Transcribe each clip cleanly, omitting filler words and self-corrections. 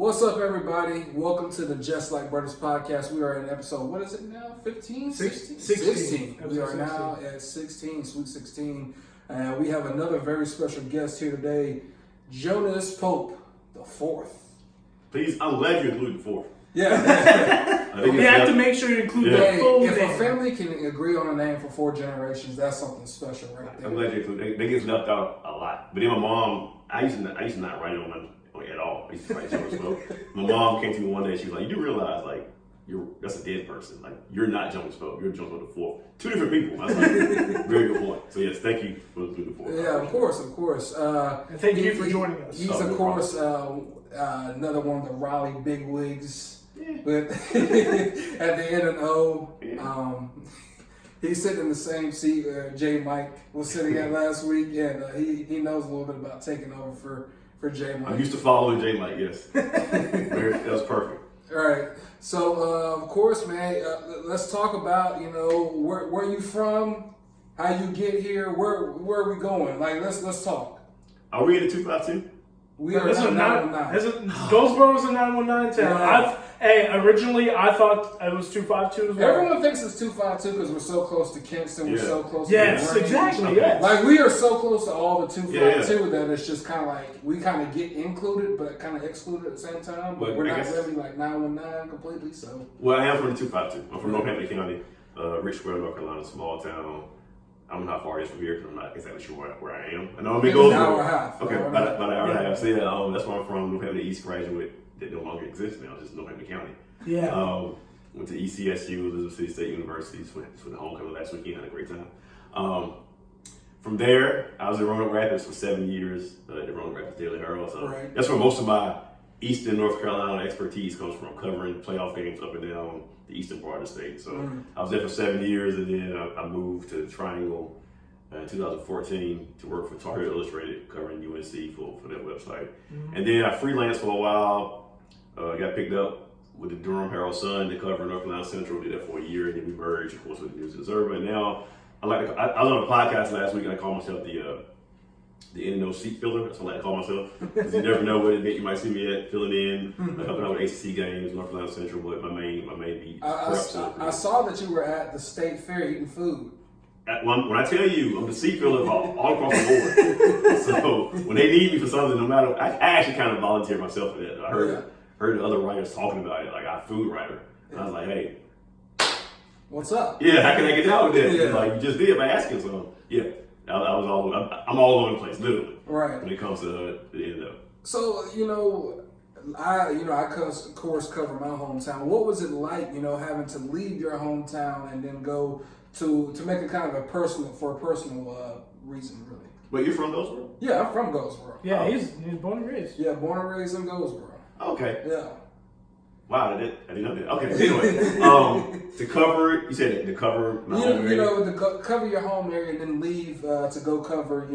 What's up, everybody? Welcome to the Just Like Bruddas podcast. We are in episode, what is it now? 15? 16. We are now at 16, Sweet 16. And we have another very special guest here today, Jonas Pope, the fourth. Please, I'm glad you included the fourth. Yeah. We have to make sure you include the full If name. a family can agree on a name for 4 generations, that's something special right there. I'm glad you included. They get left out a lot. But then my mom, I used to not write on at all. I used to write Jonas Pope. My mom came to me one day. She was like, "You do realize that's a dead person. Like you're not Jonas Pope. You're Jonas Pope the fourth. 2 different people." I was like, "Very good point." So yes, thank you for the fourth. Yeah, of course. And thank you for joining us. He's of course another one of the Raleigh bigwigs. Yeah. But at the end of the O, he's sitting in the same seat J. Mike was sitting at last week, and he knows a little bit about taking over for J. Mike. I'm used to following J. Mike. Yes, that was perfect. All right, so of course, man, let's talk about where you from, how you get here, where are we going? Like let's talk. Are we in the 252? We are at 919. Goldsboro is a 919 town. Yeah. Originally I thought it was 252 as well. Everyone thinks it's 252 because we're so close to Kinston. We're so close to Yes, the range. exactly. Okay. Yes. Like we are so close to all the 252 that it's just kind of like we kind of get included but kind of excluded at the same time. But we're not really like 919 completely. So Well, I am from the 252. I'm from Northampton County, Rich Square, North Carolina, small town. I don't know how far it is from here because I'm not exactly sure where I am. I know I'm in Goldsboro. An hour and a half. Okay, about an hour and a half. So yeah, that's where I'm from. Northampton East graduate that no longer exists now, just Northampton County. Yeah. Went to ECSU, Elizabeth City State University, for the homecoming last weekend, had a great time. From there, I was in Roanoke Rapids for 7 years, at the Roanoke Rapids Daily Herald. So that's where most of my Eastern North Carolina expertise comes from, covering playoff games up and down the eastern part of the state. So I was there for 7 years, and then I moved to Triangle in 2014 to work for Tar Heel Illustrated, covering UNC for that website. And then I freelanced for a while, got picked up with the Durham Herald Sun to cover North Carolina Central. Did that for a year, and then we merged, of course, with the News Observer. And now I was on a podcast last week, and I call myself the in-know seat filler. That's what I like to call myself. Because you never know what event you might see me at, filling in, helping out with ACC games, North Carolina Central. But my main beat. I saw that you were at the state fair eating food. When I tell you, I'm the seat filler all across the board. So when they need me for something, no matter, I actually kind of volunteer myself for that. I heard the other writers talking about it, like our food writer. And I was like, hey, what's up? Yeah, how can I get down with that? Yeah. Like you just did by asking. So yeah, I'm all over the place, literally. Right. When it comes to the end of it. So I of course cover my hometown. What was it like, having to leave your hometown and then go to make it kind of a personal reason, really? Wait, you're from Goldsboro? Yeah, I'm from Goldsboro. Yeah, he's born and raised. Yeah, born and raised in Goldsboro. Okay. Yeah. Wow, I didn't know that. Okay, anyway, to cover it, you said to cover my home area? To cover your home area and then leave to go cover,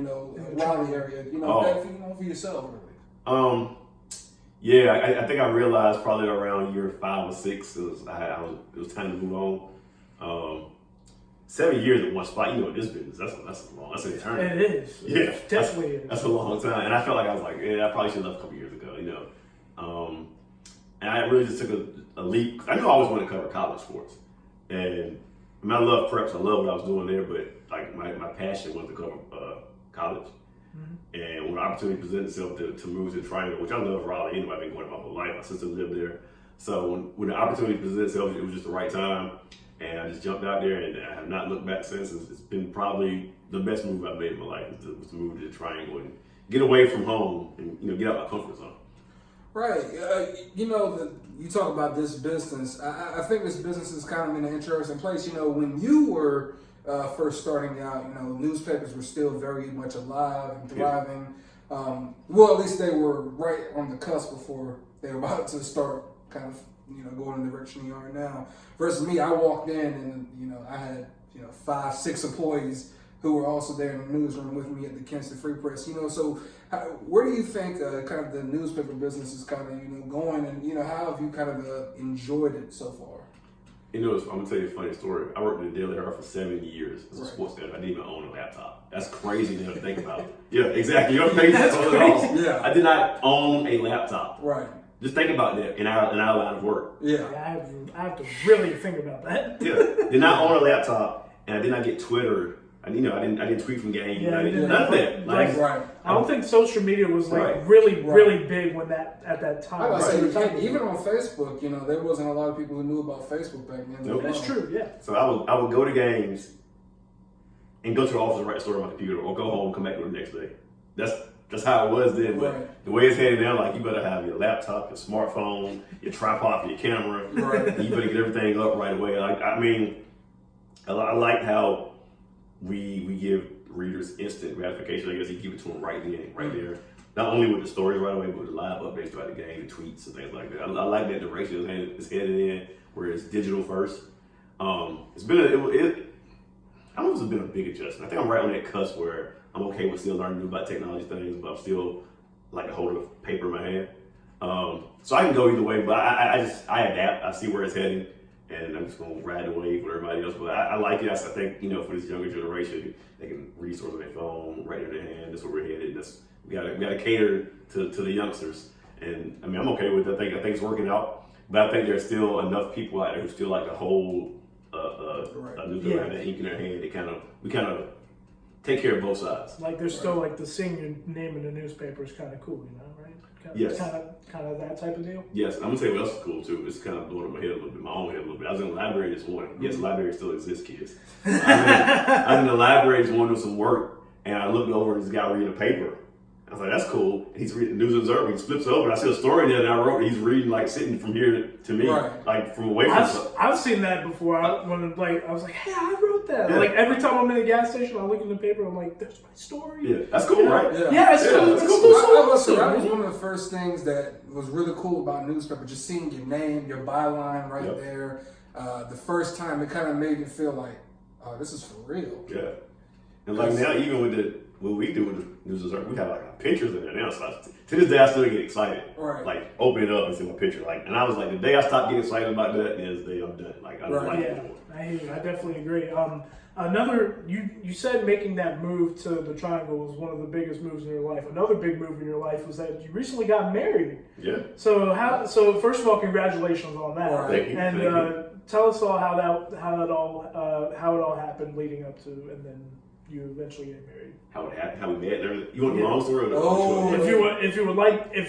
Raleigh area, for yourself, really. Yeah, I think I realized probably around year 5 or 6 it was time to move on. 7 years at one spot, this business, that's an eternity. It is. Yeah, definitely is. That's a long time. And I felt like I was like, I probably should have left a couple years ago, And I really just took a leap. I knew I always wanted to cover college sports. And I love preps. I love what I was doing there, but like my passion was to cover college. And when the opportunity presented itself to move to Triangle, which I love Raleigh anyway, I've been going my whole life. My sister lived there. So when the opportunity presented itself, it was just the right time. And I just jumped out there, and I have not looked back since. It's been probably the best move I've made in my life was to move to the Triangle and get away from home and get out of my comfort zone. Right. You talk about this business. I think this business is kind of in an interesting place. When you were first starting out, newspapers were still very much alive and thriving. Well, at least they were right on the cusp before they were about to start kind of going in the direction you are now. Versus me, I walked in and I had 5, 6 employees who were also there in the newsroom with me at the Kinston Free Press. So where do you think kind of the newspaper business is kind of going, and how have you kind of enjoyed it so far? I'm gonna tell you a funny story. I worked at the Daily Herald for 7 years as a sports editor. I didn't even own a laptop. That's crazy to think about. Yeah, exactly. You're crazy. That's crazy. Yeah. I did not own a laptop. Right. Just think about that in our line of work. Yeah. I have to really think about that. Yeah. Did not own a laptop, and I did not get Twitter. I didn't tweet from games. Yeah, None of that. Like, right. I don't think social media was like Right. really big when at that time. I was say, even on Facebook, there wasn't a lot of people who knew about Facebook back then. Nope. That's true, yeah. So I would go to games and go to the office and write a story on my computer, or go home and come back to it the next day. That's how it was then. But the way it's headed now, like, you better have your laptop, your smartphone, your tripod for your camera. Right. And you better get everything up right away. Like, I mean, I like how we give readers instant gratification. I guess you give it to them right then, right there. Not only with the stories right away, but with the live updates throughout the game, the tweets and things like that. I like that direction it's headed in, where it's digital first. It's been I don't know if it's been a big adjustment. I think I'm right on that cusp where I'm okay with still learning new about technology things, but I'm still like to hold a paper in my hand. So I can go either way, but I adapt. I see where it's heading, and I'm just gonna ride the wave with everybody else. But I like it. I think for this younger generation, they can read stories on their phone, right in their hand. That's where we're headed. We gotta cater to the youngsters, and I mean, I'm okay with it. I think it's working out, but I think there's still enough people out there who still like to hold a newspaper and ink in their hand. We kind of take care of both sides. Like there's still like the seeing your name in the newspaper is kind of cool, right? Yes. Kind of that type of deal. Yes, I'm gonna tell you what else is cool too. It's kind of blowing my head a little bit, my own head a little bit. I was in the library this morning. Yes, the library still exists, kids. I was in the library this morning doing some work, and I looked over and this guy reading a paper. I was like, that's cool. And he's reading the News Observer. He flips over, and I see a story there that I wrote. And he's reading, like, sitting from here to me, like from away from us. I've seen that before. I was like, hey, I wrote that. Yeah. Like every time I'm in a gas station, I look in the paper. I'm like, there's my story. Yeah, that's cool, right? Yeah, it's cool. That was one of the first things that was really cool about newspaper. Just seeing your name, your byline right there. The first time, it kind of made you feel like, oh, this is for real. Yeah, and like now, even with what we do with the News Observer, we have like pictures in there now. So to this day, I still get excited. Right. Like, open it up and see my picture. Like, and I was like, the day I stopped getting excited about that is the day I'm done. Like, I don't like it anymore. I hear you. I definitely agree. You said making that move to the Triangle was one of the biggest moves in your life. Another big move in your life was that you recently got married. Yeah. So first of all, congratulations on that. Right. Thank you. And tell us all how it all happened leading up to, and then you eventually get married. How it happened? How we met? You want the long story or the short? If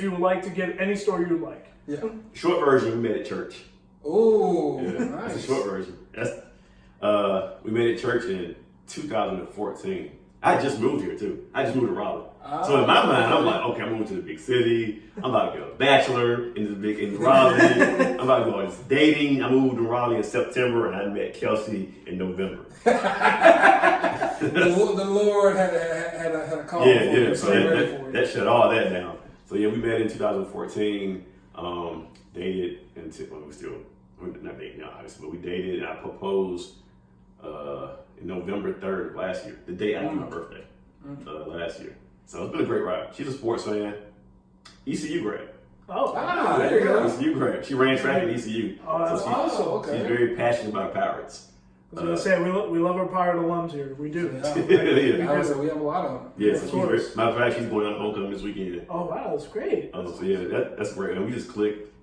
you would like to give any story you'd like. Yeah. Short version, we met at church. Oh, yeah, nice. That's the short version. We met at church in 2014. I just moved here too. I just moved to Raleigh. So in my mind, I'm like, okay, I'm moving to the big city. I'm about to get a bachelor in Raleigh. I'm about to go on dating. I moved to Raleigh in September, and I met Kelsey in November. The Lord had a call. Yeah. So that shut all that down. So yeah, we met in 2014. Dated until we're not dating now, obviously, but we dated, and I proposed in November 3rd of last year, the day after my birthday, last year. So it's been a great ride. She's a sports fan. ECU grad. There you go. ECU grad. She ran track at ECU. Oh, that's awesome. Okay. She's very passionate about Pirates. I was going to say, we love our Pirate alums here. We do. Yeah. We have a lot of them. Yeah, so matter of fact, she's going on homecoming this weekend. Oh, wow, that's great. So yeah, that's great. And we just clicked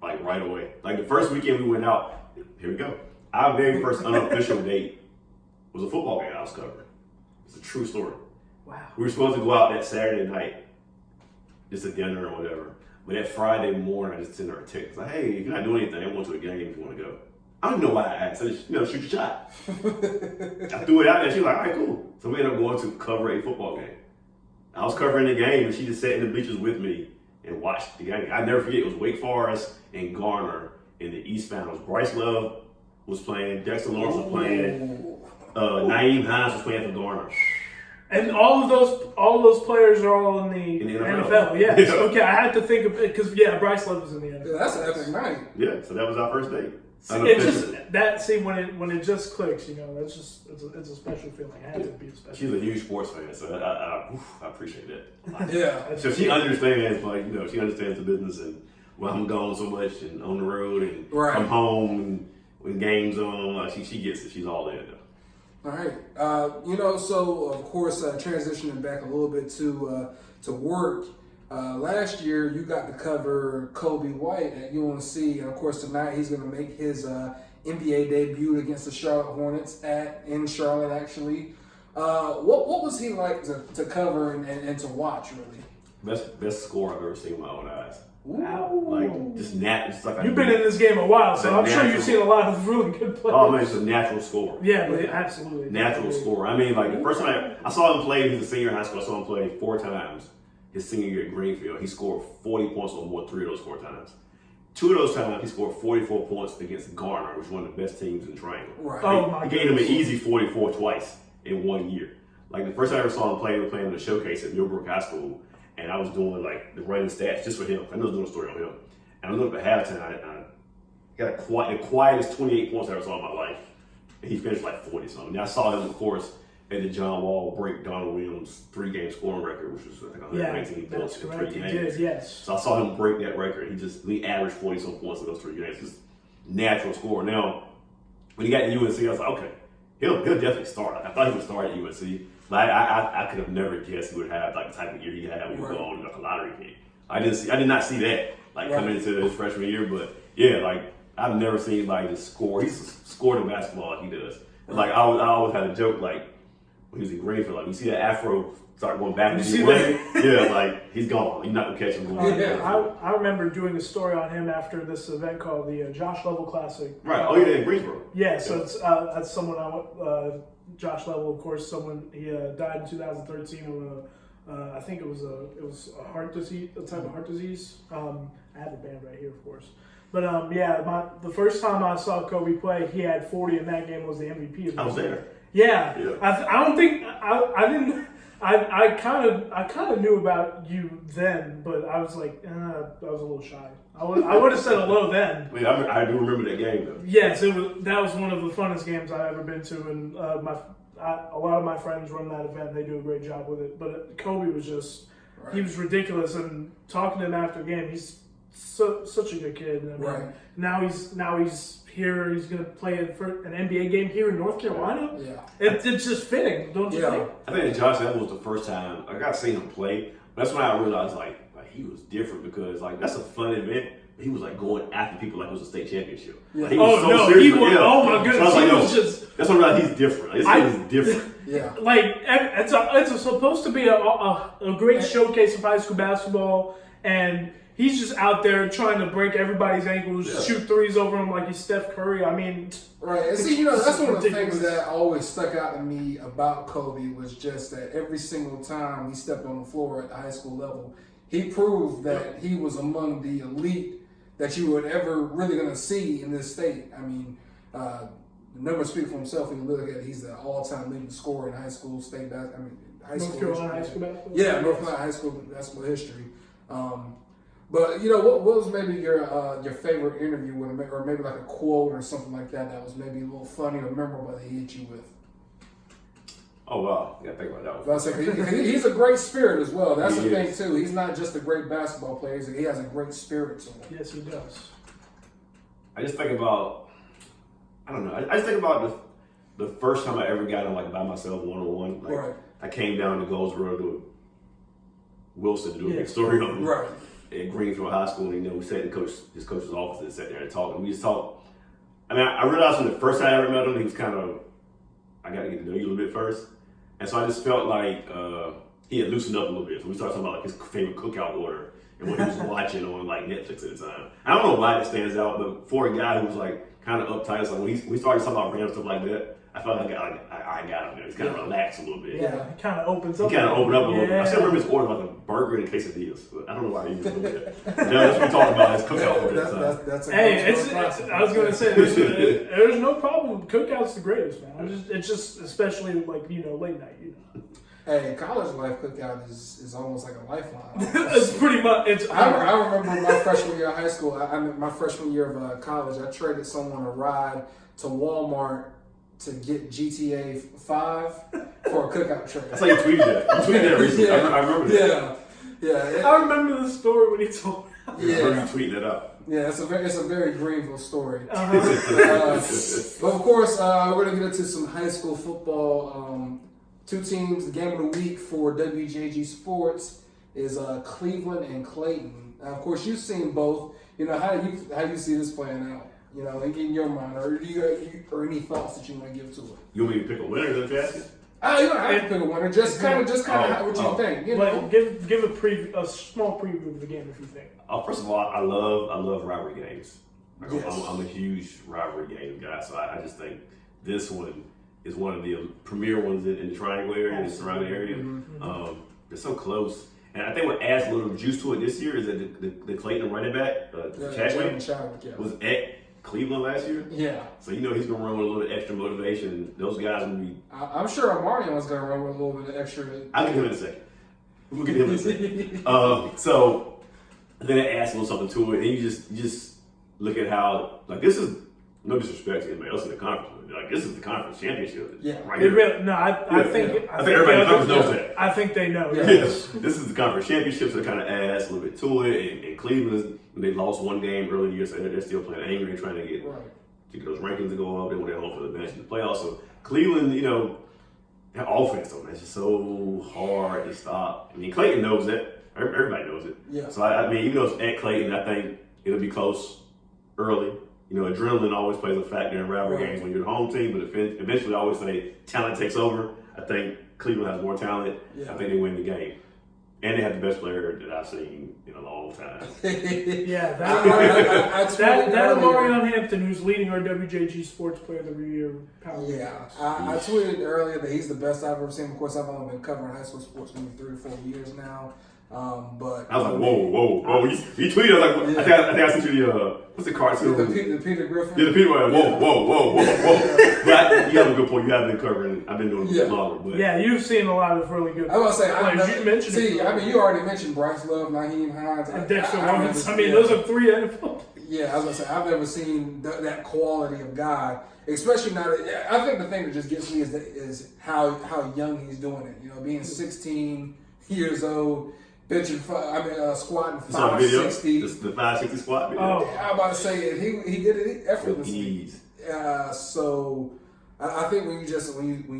like right away. Like the first weekend we went out, here we go. Our very first unofficial date was a football game I was covering. It's a true story. Wow. We were supposed to go out that Saturday night, just a dinner or whatever. But that Friday morning, I just sent her a text. Like, hey, if you're not doing anything, I'm going to a game if you want to go. I don't know why I asked. I just, shoot your shot. I threw it out there. She was like, all right, cool. So we ended up going to cover a football game. I was covering the game, and she just sat in the bleachers with me and watched the game. I never forget, it was Wake Forest and Garner in the East Finals. Bryce Love was playing. Dexter Lawrence was playing. Naeem Hines was playing for Garner. And all of those players are all in the NFL. Yeah. Okay, I had to think of it because Bryce Love was in the NFL. Yeah, that's an epic night. Yeah, so that was our first date. When it just clicks, that's just it's a special feeling. It had to be a special. She's a huge sports fan, so I appreciate that. Yeah. So she understands, she understands the business and why I'm gone so much and on the road and come home and when games on. She gets it. She's all in though. All right. So of course, transitioning back a little bit to work. Last year, you got to cover Kobe White at UNC, and of course tonight he's going to make his NBA debut against the Charlotte Hornets in Charlotte. Actually, what was he like to cover and to watch? Really, best score I've ever seen with my own eyes. Wow. Like just just like you've been in this game a while, so I'm sure you've seen a lot of really good players. Oh man, it's a natural score. Yeah, but absolutely natural score. I mean, like the first time I saw him play, he's a senior in high school. I saw him play 4 times. His senior year at Greenfield, he scored 40 points or more 3 of those 4 times. 2 of those times, he scored 44 points against Garner, which is one of the best teams in the Triangle. Right. Oh my! He gave him an easy 44 twice in 1 year. Like the first time I ever saw him play, we were playing in the showcase at Millbrook High School, and I was doing like the running stats just for him. I was doing a story on him. And I looked at halftime, I got the quietest 28 points I ever saw in my life. And he finished like 40 something. And I saw him, of course, at the John Wall break Donald Williams' 3-game scoring record, which was I think 119 points in 3 games. Did, yes. So I saw him break that record. He averaged 40 some points in those 3 games. Just natural score. Now, when he got to UNC, I was like, okay, he'll definitely start. I thought he would start at UNC. But I could have never guessed he would have like the type of year he had when he was going like a lottery game. I did not see that coming into his freshman year. But yeah, like I've never seen anybody just score. He's scored in basketball like he does. And, like I always had a joke like when he was in Greenfield, like you see that afro start going back. Yeah, like he's gone. You're not gonna catch him. I remember doing a story on him after this event called the Josh Level Classic. Right. Oh, yeah, in Greensboro. Yeah. So it's that's someone Josh Level, of course. He died in 2013 of I think it was a heart disease, a type of heart disease. I have a band right here, of course. But the first time I saw Kobe play, he had 40, and that game was the MVP of the I was there. Yeah. I don't think I didn't. I kind of knew about you then, but I was like, I was a little shy. I would have said hello then. I do remember that game though. Yes, that was one of the funnest games I've ever been to, and a lot of my friends run that event. They do a great job with it. But Kobe was he was ridiculous, and talking to him after the game, he's such a good kid. I mean, right. Now he's here. He's going to play an NBA game here in North Carolina. Yeah. It's just fitting, don't you think? I think that Josh Allen was the first time I got to see him play. That's when I realized like he was different because like that's a fun event. He was like going after people like it was a state championship. Yeah. Like, he was serious. Oh my goodness! So that's when I realized he's different. This kid is different. Yeah. Like it's supposed to be a great showcase of high school basketball, and he's just out there trying to break everybody's ankles, shoot threes over him like he's Steph Curry. I mean, right. And see, that's one of the things that always stuck out to me about Kobe was just that every single time he stepped on the floor at the high school level, he proved that he was among the elite that you would ever really going to see in this state. I mean, the numbers speak for himself. When you look at it, he's the all-time leading scorer in high school state basketball. North Carolina high school basketball. Yeah, North Carolina high school basketball history. But what was maybe your favorite interview with him, or maybe like a quote or something like that was maybe a little funny or memorable that he hit you with? Oh wow, you gotta think about that one. He's a great spirit as well. That's the thing too. He's not just a great basketball player; he has a great spirit to him. Yes, he does. I just think about, I don't know. I just think about the first time I ever got him like by myself 1-on-1. Like right. I came down to Goldsboro to Wilson to do a big story on him. Right. At Greenfield High School, we sat in his coach's office and sat there and talked. And we just talked. I mean, I realized from the first time I ever met him, he was kind of, I got to get to know you a little bit first. And so I just felt like he had loosened up a little bit. So we started talking about like his favorite cookout order and what he was watching on like Netflix at the time. I don't know why it stands out, but for a guy who was like kind of uptight, it's like when we started talking about random stuff like that, I felt like I got him there. He's kind of relaxed a little bit. Yeah, he kind of opens up. He kind of opened up a little bit. I still remember his order like a burger and a quesadillas. But I don't know why he was doing that. That's what we talked about, his cookout order. That's I was going to say, there's no problem. Cookout's the greatest, man. It's just especially like, late night, Hey, college life cookout is almost like a lifeline. It's pretty much. I remember my freshman year of high school. My freshman year of college, I traded someone a ride to Walmart to get GTA 5 for a cookout trade. That's how you tweeted that. You tweeted that recently. Yeah. I remember that. Yeah. I remember the story when he told me. I remember you tweeting it up. Yeah, it's a very Greenville story. But of course, we're going to get into some high school football. 2 teams, the game of the week for WJG Sports is Cleveland and Clayton. Of course, you've seen both. How do you see this playing out? In your mind, or or any thoughts that you want to give to it? You want me to pick a winner of the basket? You don't have to pick a winner. Just kind of what you think. Like, give a small preview of the game if you think. First of all, I love rivalry games. Yes. I'm a huge rivalry game guy, so I just think this one is one of the premier ones in the Triangle area and the surrounding area. Mm-hmm. They're so close. And I think what adds a little juice to it this year is that the Clayton running back, Chadwick, was at Cleveland last year. Yeah. So he's going to run with a little extra motivation. Those guys will be... I'm sure Amarion's going to run with a little bit of extra... I'll get him in a second. We'll get him in a second. So then it adds a little something to it. And you just look at how... Like, this is... No disrespect to anybody else in the conference. Like, this is the conference championship. Yeah. Right here. I think everybody in the conference knows that. I think they know. Yeah. This is the conference championship, so it kind of adds a little bit to it. And Cleveland, they lost one game early in the year, so they're still playing angry, trying to get those rankings to go up. They went at home for the bench in the playoffs. So Cleveland, their offense, though, it's just so hard to stop. I mean, Clayton knows that. Everybody knows it. Yeah. So, I mean, even though it's at Clayton, I think it'll be close early. Adrenaline always plays a factor in rivalry games when you're the home team, but eventually I always say talent takes over. I think Cleveland has more talent. Yeah. I think they win the game. And they have the best player that I've seen in a long time. Yeah, that Marion Hampton, who's leading our WJG Sports Player of the Year power. Yeah, I tweeted earlier that he's the best I've ever seen. Of course, I've only been covering high school sports maybe 3 or 4 years now. But I was like, whoa. You tweeted, I was like, I think I sent you the, what's the cartoon? The Peter Griffin? Yeah, the Peter Griffin. Whoa. But you have a good point. You have been covering, I've been doing it longer. But yeah, you've seen a lot of really good I was going to say, you mentioned you already mentioned Bryce Love, Naheem Hines. And Dexter Lawrence. I mean, those are 3 NFL. Yeah, I was going to say, I've never seen that quality of guy, especially now. I think the thing that just gets me is how young he's doing it. Being 16 years old, benching, squatting 560. The 560 squat video. Oh, I'm about to say he did it effortlessly. So I think when you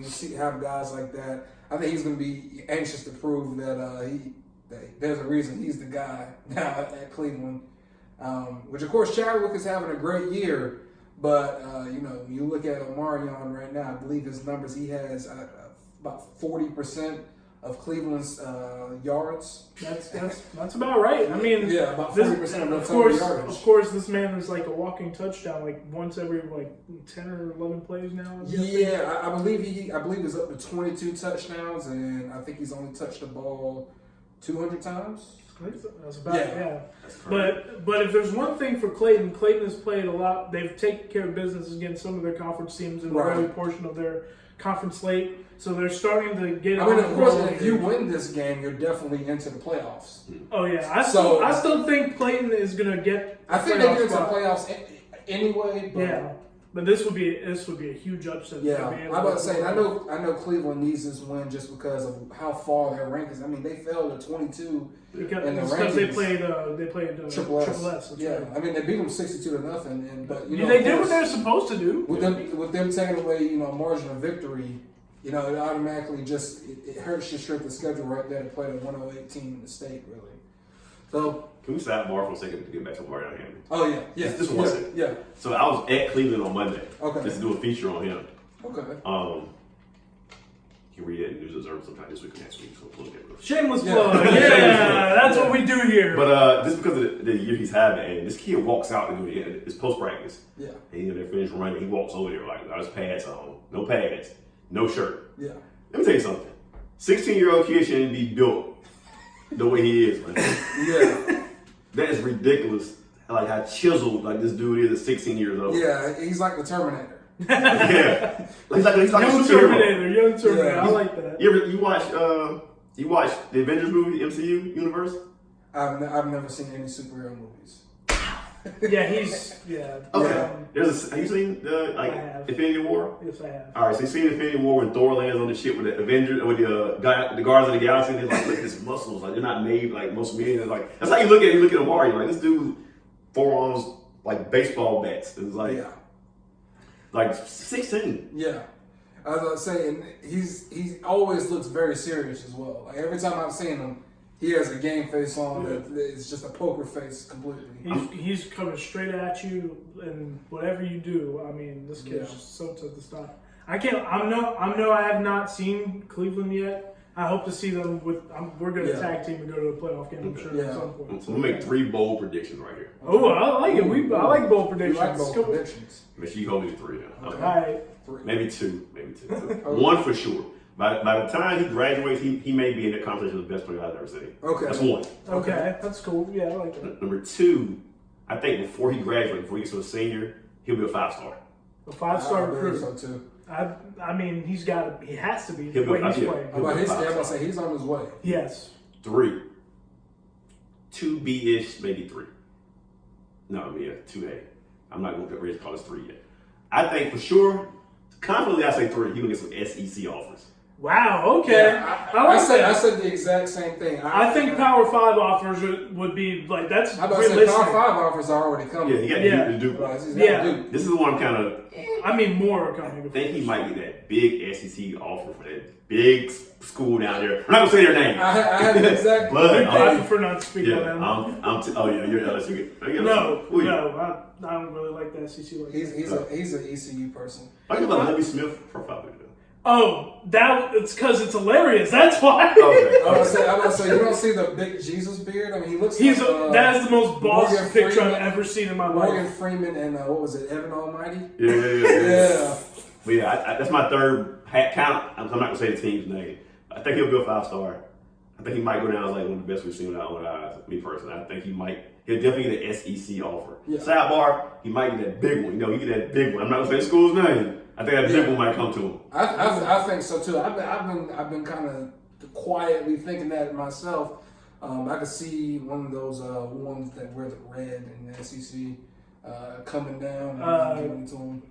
see have guys like that, I think he's going to be anxious to prove that there's a reason he's the guy now at Cleveland. Which of course Chadwick is having a great year, but when you look at Omarion right now, I believe his numbers, he has about 40% of Cleveland's yards. That's about right. I mean, about 40% of total yardage. Of course, this man is like a walking touchdown, like once every 10 or 11 plays now. Yeah, I believe he's up to 22 touchdowns, and I think he's only touched the ball 200 times. That's about But if there's one thing for Clayton has played a lot. They've taken care of business against some of their conference teams in the early portion of their conference slate. So they're starting to get. I mean, of course, if you win this game, you're definitely into the playoffs. Oh yeah, I still think Clayton is gonna get. I think they get into the playoffs anyway. But but this would be a huge upset. Yeah, I'm about to say. I know Cleveland needs this win just because of how far their rankings. I mean, they fell to 22 in the rankings. Because they played Triple S. Yeah, I mean they beat them 62-0, but they did what they're supposed to do. With them taking away a margin of victory. It automatically it hurts your strength of schedule right there to play the 108 team in the state, really. So can we stop Bar for a second to get back to Marion Hampton? Oh yeah. Just one second. Yeah. So I was at Cleveland on Monday. Okay. Just to do a feature on him. Okay. You can read it in News Observer sometime this week or next week. So plug it. Shameless plug. Yeah, that's what we do here. But just because of the year he's having, and this kid walks out and it's post practice. Yeah. And they finish running. He walks over there got his pads on, no pads, no shirt. Yeah. Let me tell you something. 16-year-old kid shouldn't be built the way he is, man. Yeah. That is ridiculous. Like how chiseled this dude is at 16 years old. Yeah, he's like the Terminator. Yeah. He's like young Terminator. Yeah. I like that. You watch the Avengers movie, MCU universe? I've never seen any superhero movies. Okay. Have you seen Infinity War? Yes, I have. All right, so you seen Infinity War when Thor lands on the ship with the Avengers, with the Guardians of the Galaxy, and they're like, look at his muscles, they're not made like most men. That's how you look at Amari, this dude forearms like baseball bats. It's like 16. Yeah. I was saying he always looks very serious as well. Like every time I've seen him, He has a game face on that it's just a poker face completely. He's coming straight at you, and whatever you do, I mean, this kid's just so tough to stop. I have not seen Cleveland yet. I hope to see them we're going to tag team and go to a playoff game, I'm sure, at some point. So we'll make 3 bold predictions right here. Oh, I like it. I like bold predictions. You like bold predictions. Make sure you hold me to 3 now. Okay. All right. 3. Maybe 2. One for sure. By the time he graduates, he may be in that conversation with the best player I've ever seen. Okay. That's 1. Okay, that's cool. Yeah, I like that. Number 2, I think before he graduates, before he gets to a senior, he'll be a 5-star. A 5-star recruit. So too. I mean, he has to be. He'll be Wait, he's playing. I'm about to say he's on his way. Yes. 3. 2B-ish, maybe 3. No, I mean, 2A. I'm not going to get ready to call this 3 yet. I think for sure, confidently I say 3, he will get some SEC offers. Wow, okay. Yeah, I said the exact same thing. I think Power 5 offers would be like, that's I'm about realistic. to say Power 5 offers are already coming. Yeah, he got to do. This is the one I'm kind of. I mean, more are coming. I think he might get that big SEC offer for that big school down there. I'm not gonna say their name. I had the exact. But I prefer not to speak on them. You're LSU. No, I don't really like the SEC like that. He's an ECU person. I think about Lovie Smith profile picture. Oh, it's because it's hilarious. That's why. Okay. I was gonna say you don't see the big Jesus beard. I mean, he looks. That is the most boss Morgan picture Freeman, I've ever seen in my life. Morgan Freeman and what was it, Evan Almighty? Yeah. But yeah, that's my third hat count. I'm not gonna say the team's name. I think he'll be a 5-star. I think he might go down as like one of the best we've seen with our own eyes. Me personally, I think he'll definitely get an SEC offer. Yeah. Sidebar, he might get that big one. He get that big one. I'm not gonna say the school's name. I think that big one might come to him. I think so too. I've been kind of quietly thinking that myself. I could see one of those ones that wear the red in the SEC coming down and giving it to him.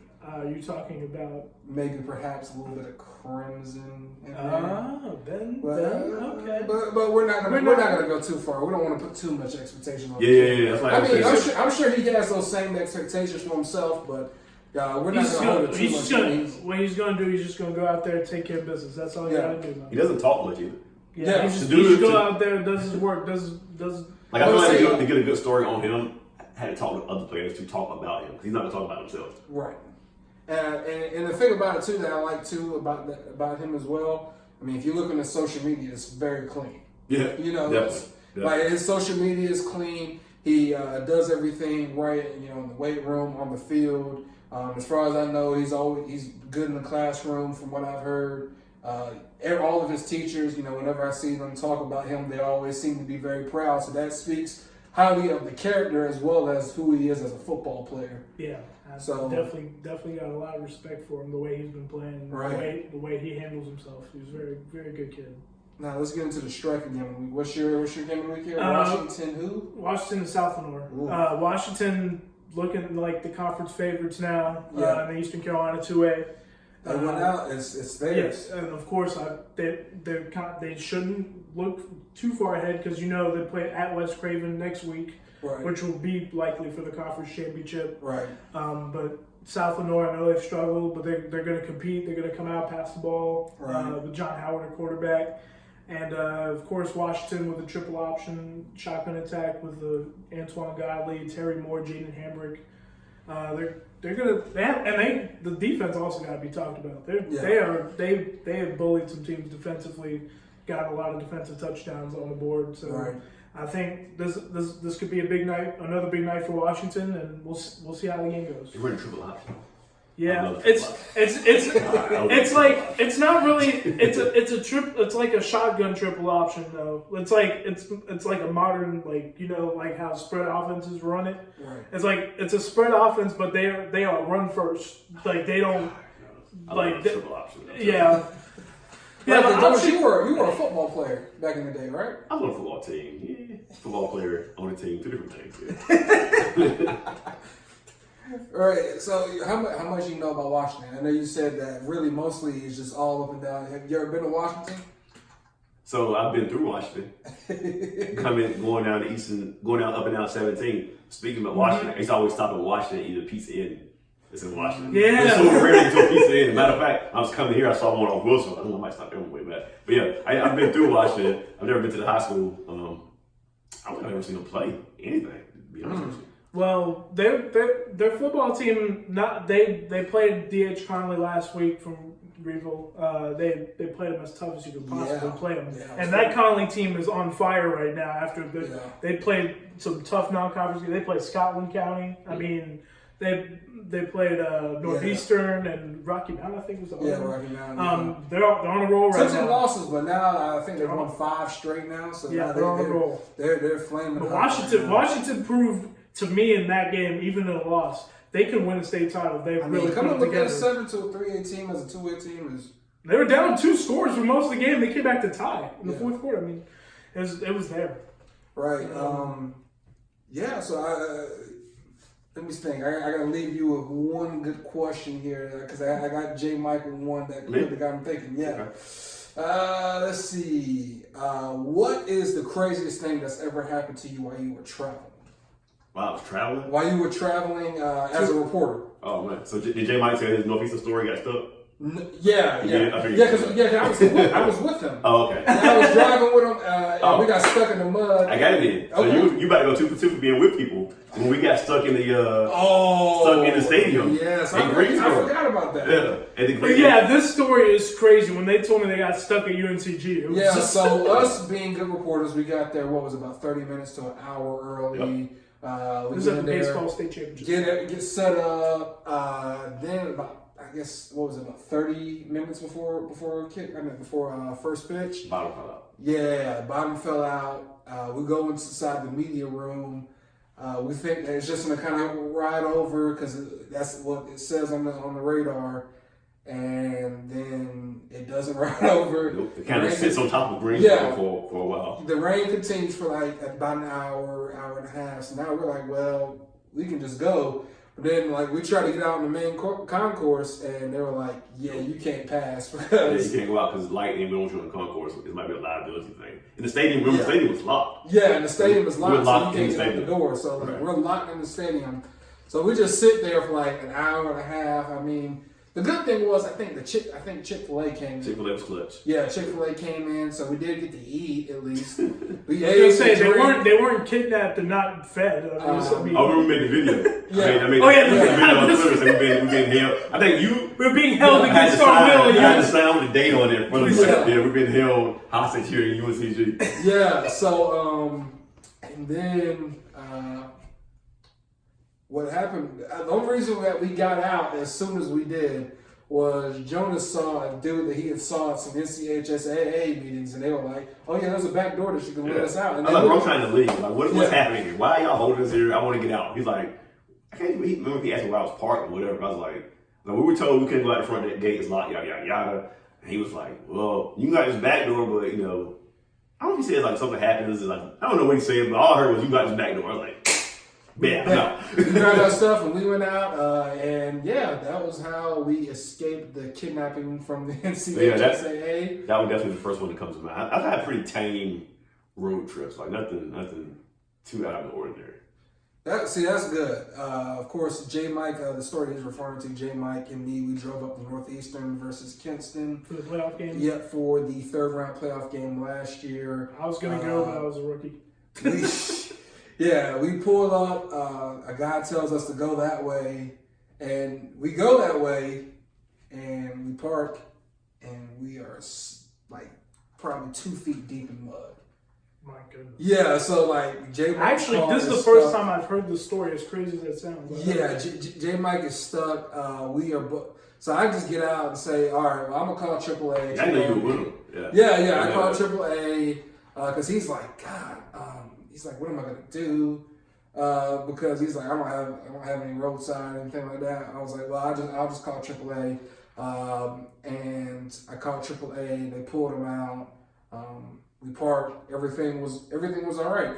You talking about maybe perhaps a little bit of crimson in there. Okay. But we're not gonna go too far. We don't want to put too much expectation on. Yeah. That's like I'm sure he has those same expectations for himself, but. We're not going to hold it too much. What he's going to do, he's just going to go out there and take care of business. That's all you got to do. He doesn't talk much either. Yeah, he just go out there, does his work, does. Like I feel like to get a good story on him, I had to talk to other players to talk about him because he's not going to talk about himself. Right. And the thing about it too that I like too about him as well. I mean, if you look on his social media, it's very clean. Yeah. Definitely. Like his social media is clean. He does everything right. In the weight room, on the field. As far as I know, he's good in the classroom. From what I've heard, all of his teachers, whenever I see them talk about him, they always seem to be very proud. So that speaks highly of the character as well as who he is as a football player. Yeah, I definitely got a lot of respect for him. The way he's been playing, right. the way he handles himself. He's a very, very good kid. Now let's get into the striking game of the week. What's your game of the week here? Washington who? Washington and South Lenore. Washington looking like the conference favorites now in the Eastern Carolina 2A. They went out. It's theirs. Yes, and of course they shouldn't look too far ahead because they play at West Craven next week, which will be likely for the conference championship. Right. But South Lenore, I know they've struggled, but they're going to compete. They're going to come out, pass the ball with John Howard at quarterback. And, of course, Washington with a triple option shotgun attack with Antoine Godley, Terry Moore, Jaden Hambrick. The defense also got to be talked about. They have bullied some teams defensively, got a lot of defensive touchdowns on the board. So I think this could be a big night, another big night for Washington, and we'll see how the game goes. You're running triple option. Yeah, it's like a shotgun triple option though. It's like a modern like how spread offenses run it. Right. It's a spread offense, but they are run first. Like they don't triple option. Yeah. Yeah, but you were a football player back in the day, right? I was on a football team. Yeah. Football player on a team, 2 different things. Yeah. All right, so how much you know about Washington? I know you said that really mostly it's just all up and down. Have you ever been to Washington? So I've been through Washington, going down up and down 17. Speaking of Washington, I used to always stop at Washington, either Pizza Inn. It's in Washington. Yeah. It's so rare to get a pizza in. Matter of fact, I was coming here, I saw one on Wilson. I think I might stop there on the way back. But yeah, I've been through Washington. I've never been to the high school. I don't think I've ever seen them play anything, to be honest with you. Well, their football team they played DH Conley last week from Greenville. They played them as tough as you could possibly play them, and that Conley team is on fire right now. After they played some tough non-conference. They played Scotland County. I mean, they played Northeastern and Rocky Mountain. I think was the Rocky Mountain. They're on a roll right now. Touching losses, but now I think they've won 5 straight now. So now they're on a roll. They're flaming. But Washington proved to me in that game, even in a loss, they can win a state title. They really coming put it with together. a 7 to a 3A team as a 2A team is. They were down 2 scores for most of the game. They came back to tie in the fourth quarter. I mean, it was there. Right. So let me think. I got to leave you with one good question here because I got J. Michael one that really got him thinking. Yeah. Okay. Let's see. What is the craziest thing that's ever happened to you while you were traveling? While I was traveling? While you were traveling as a reporter. Oh, man. So did J. Mike say his Northeastern story got stuck? Yeah, because I was with him. Oh, okay. And I was driving with him, and we got stuck in the mud. I got it in. So you about to go 2 for 2 for being with people. When we got stuck in the stadium. Yes, I forgot about that. Yeah, this story is crazy. When they told me they got stuck at UNCG, it was so us being good reporters, we got there. What was it, about 30 minutes to an hour early. Yep. This is at the baseball state championship. Get set up. Then about. I guess what was it, about 30 minutes before first pitch. Bottom fell out. Yeah, bottom fell out. We go inside the media room. We think that it's just gonna kind of ride over because that's what it says on the radar, and then it doesn't ride over. Nope. It kind of sits on top of the green for a while. The rain continues for like about an hour and a half. So now we're like, well, we can just go. But then, we tried to get out in the main concourse, and they were like, "Yeah, you can't pass because you can't go out because lightning. We don't want you in the concourse. It might be a liability thing." In the stadium, the stadium was locked. Yeah, and the stadium is locked, we're locked so you in can't get out the door. So we're locked in the stadium. So we just sit there for like an hour and a half. I mean, the good thing was I think Chick-fil-A came in. Chick-fil-A was clutch. Yeah, Chick-fil-A came in, so we did get to eat at least. We ate. I was gonna say they weren't kidnapped and not fed. I remember we made the video. Yeah. I made the video on Twitter, so we've been held. I think we were being held against our will. You had to sign with the date on it. Yeah, we've been held hostage here in UNCG. Yeah. So and then. What happened, the only reason that we got out as soon as we did was Jonas saw a dude that he had saw at some NCHSAA meetings, and they were like, "Oh yeah, there's a back door that you can let us out." And I was like, "I'm trying to leave. Like, what's happening here? Why are y'all holding us here? I want to get out." He's like, "I can't even remember if he asked me where I was parked or whatever." I was like, we were told we couldn't go out the front of that gate. It's locked, yada, yada, yada. And he was like, "Well, you got this back door, but, I don't know if he said, like, something happens. Like, I don't know what he said, but all I heard was, you got this back door." I was like, yeah, no. We grabbed our stuff and we went out, and that was how we escaped the kidnapping from the NCHSAA. That was definitely the first one that comes to mind. I've had pretty tame road trips, like nothing too out of the ordinary. That's good. Of course, J. Mike, the story he's referring to, J. Mike and me, we drove up to Northeastern versus Kinston. For the playoff game? Yep, for the third round playoff game last year. I was going to go, but I was a rookie. We pull up. A guy tells us to go that way, and we go that way, and we park, and we are like probably 2 feet deep in mud. My goodness. Yeah, so like J. Mike. Actually, this is the first time I've heard this story. As crazy as that sounds. Yeah, J. Mike is stuck. So I just get out and say, "All right, well, I'm gonna call AAA." I know you will. Yeah. I call AAA because he's like, God. He's like, what am I gonna do? Because he's like, I don't have any roadside or anything like that. I was like, well, I'll just call AAA. And I called AAA. They pulled him out. We parked. Everything was all right.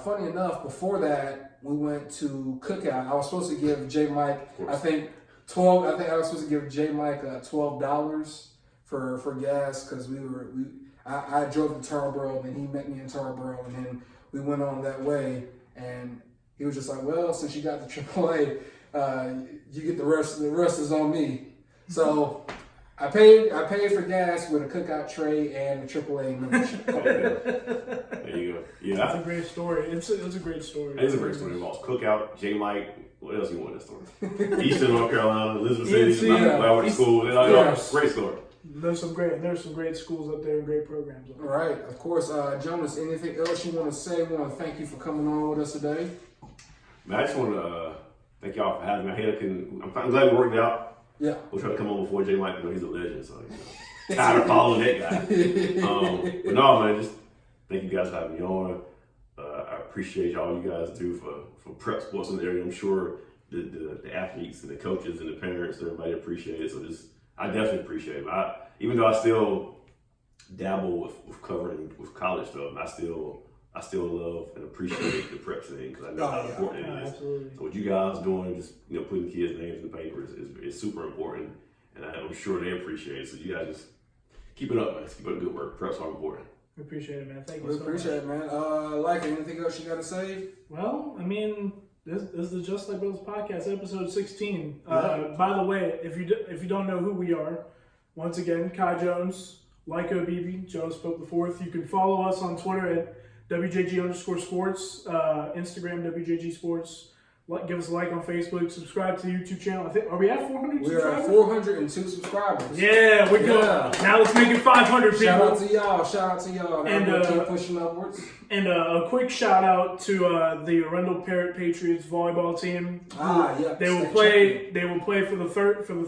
Funny enough, before that, we went to Cookout. I was supposed to give J. Mike, I think I was supposed to give J. Mike $12 for gas because I drove to Tarboro and he met me in Tarboro, and then we went on that way, and he was just like, well, since you got the AAA, you get the rest. The rest is on me. So I paid for gas with a cookout tray and a AAA membership. There you go. Yeah, that's a great story. It's a great story. It is a great story. Involves cookout, J. Mike. What else you want in that story? Eastern North Carolina, Elizabeth City, where I went to school. Great story. There's some great schools up there and great programs up there. Right, of course. Jonas, anything else you want to say? We want to thank you for coming on with us today. Man, I just want to thank y'all for having me. I'm glad it worked out. Yeah. We'll try to come on before J. Mike. He's a legend, so tired of following that guy. But no, man, just thank you guys for having me on. I appreciate all you guys do for prep sports in the area. I'm sure the athletes and the coaches and the parents, everybody appreciate it. So I definitely appreciate it. Even though I still dabble with covering with college stuff, I still love and appreciate the prep thing because I know how important it is. Absolutely. So what you guys doing, just putting kids' names in the paper is super important, and I'm sure they appreciate it. So you guys just keep it up, man. Keep up the good work. Preps are important. We appreciate it, man. Thank you We so much. appreciate it, man. Like anything else you got to say? Well, I mean, this is the Just Like Brothers podcast, episode 16. By the way, if you don't know who we are, once again, Kai Jones, Lyco Beebe, Jonas Pope IV. You can follow us on Twitter at WJG_sports, Instagram WJG Sports. Give us a like on Facebook. Subscribe to the YouTube channel. Are we at 400 We're at 402 subscribers. Yeah, we're good. Now let's make it 500 people. Shout out to y'all. And keep pushing upwards. And a quick shout out to the Arundel Parrot Patriots volleyball team. Yeah. They will play. They will play for the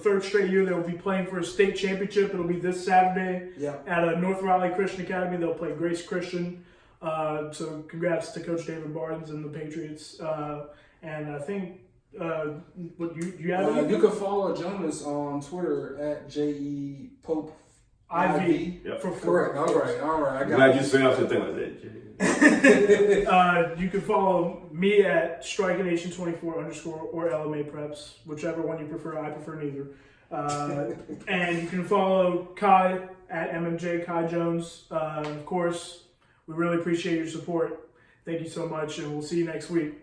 third straight year. They will be playing for a state championship. It'll be this Saturday at North Raleigh Christian Academy. They'll play Grace Christian. So congrats to Coach David Barnes and the Patriots. And I think what you have. You can follow Jonas on Twitter at JEPope IV. Yep. Correct. All right. I got Glad you spelled something like that. You can follow me at StrikerNation24_ or LMA Preps, whichever one you prefer. I prefer neither. And you can follow Kai at MMJ Kai Jones. Of course, we really appreciate your support. Thank you so much, and we'll see you next week.